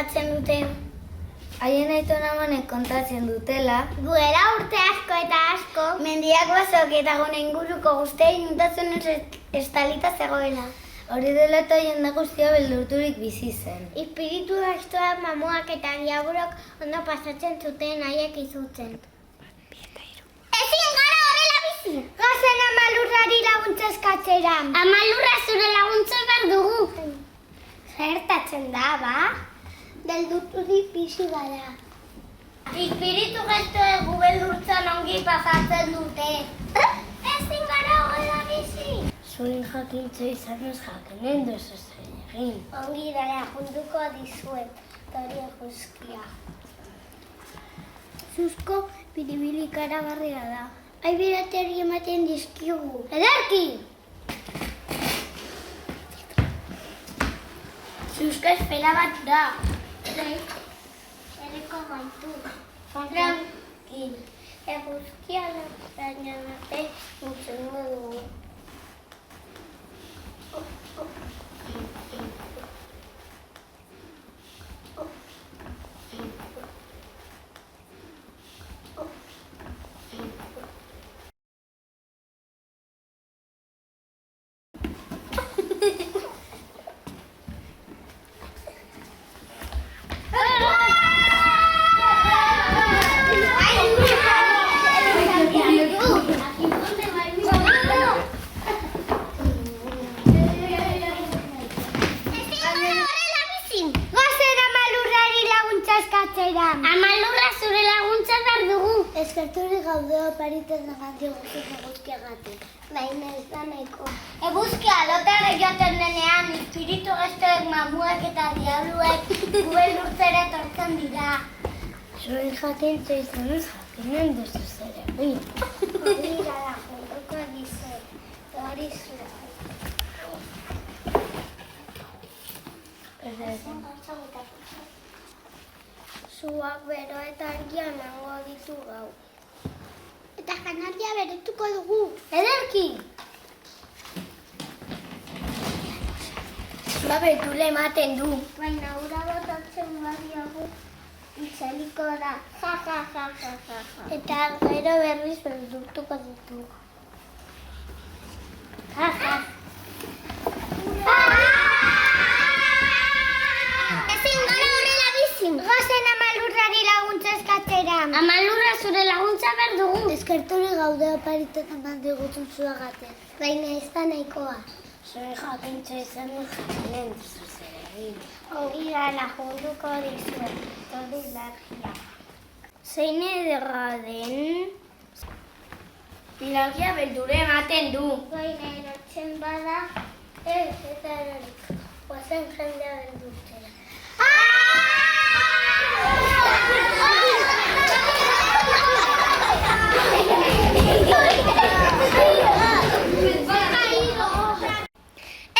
kontatzen duten? Haien aitona amonek kontatzen dutela. Duela urte asko eta asko, mendiak basok eta gune inguruko guztia inuntatzen estalita zegoela. Hori dela eta jende guztia beldurturik bizi zen. Espiritu gaiztoak, mamuak eta diabolok ondo pasatzen zuten haiek izutzen. Ezin gara horrela bizi! Goazen ama lurrari laguntza eskatzera. Ama lurra zure laguntza behar dugu. Gertatzen da, ba? Beldurturik bizi gara. Espiritu gaiztoek gu beldurtzen ongi pasatzen dute. Ezin gara horrela bizi! Zurin jakintza izanez jakenen duzu zer egin. Ongi dara, junduko dizuet, hori guzkia. Zuzko biribili karagarria da. Aibirateri ematen dizkigu. Ederki! Zuzko esfera bat da. Ereko gaitu. Tranquil. Eguzkia baina arte mutzen dugu. Amalurra zure laguntza behar dugu. Eskerturik gaude oparitzen emantzio eguzkiagatik. Baina ez da nahiko. Eguzkia lotara joaten denean, espiritu gaiztoek, mamuak eta diabluek guen lurtzera etortzen dira. Zurin jakintza izanez jakenen duzu zer egin. Hori gara, junduko dizuet. Hori zure. Zuak bero eta argia nango ditu gau. Eta janaria beretuko dugu. Ederki! Zua betule ematen du. Baina ura botatzen badiagu itzaliko da. Ja, ja, ja, ja, ja, ja. Eta gero berriz beldurtuko ditu. Ja, ja. Ezin gara horrela bizin. Goazen amalurrari laguntza eskatzera. Amalurra zure laguntza behar dugu. Eskerturik gaude oparitzen eman digutun zuagaten. Baina ez da nahikoa. Zurin jakintza izanez jakenen duzu zer egin. Ongi gana junduko dizuet. Hori largia. Zein ederra den? Ilargia beldure ematen du. Baina erotzen bada, eta erorik. Oazen jendea beldurtzera.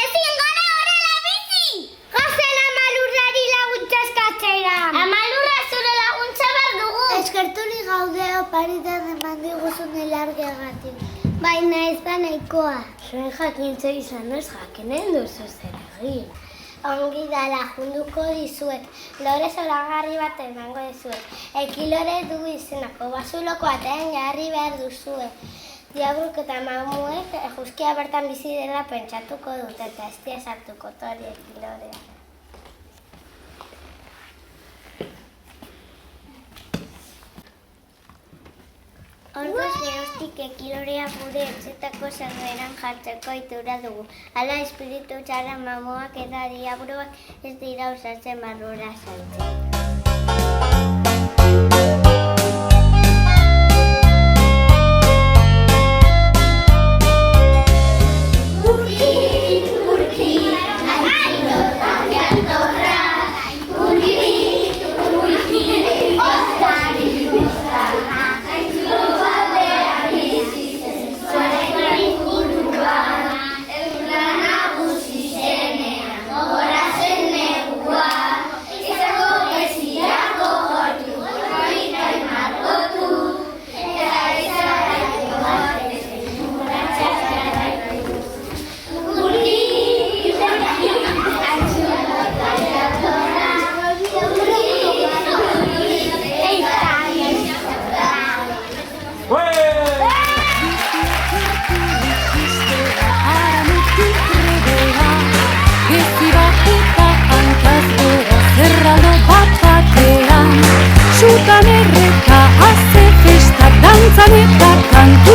Ezin gara horrela bizi! Goazen amalurrari laguntza eskatzera. Amalurra zure laguntza behar dugu. Eskerturik gaude oparitzen eman diguzun ilargiagatik. Baina ez da nahikoa. Zurin jakintza izanez jakenen duzu zer egin. Ongi dala, junduko dizuet. Lore zoragarri bat emango dizuet. Ekilore du izenako, basuloko atean jarri behar duzue. Diabluk eta mamuek eguzkia bertan bizi dela pentsatuko dute eta ez dia sartuko tori ekilorea. Orduaz geroztik ekilorea gure etxetako zerberan jartzeko itura dugu. Hala espiritu txarra mamuak eta diabluak ez dira usatzen barrura saltzen. dantzan eta kantu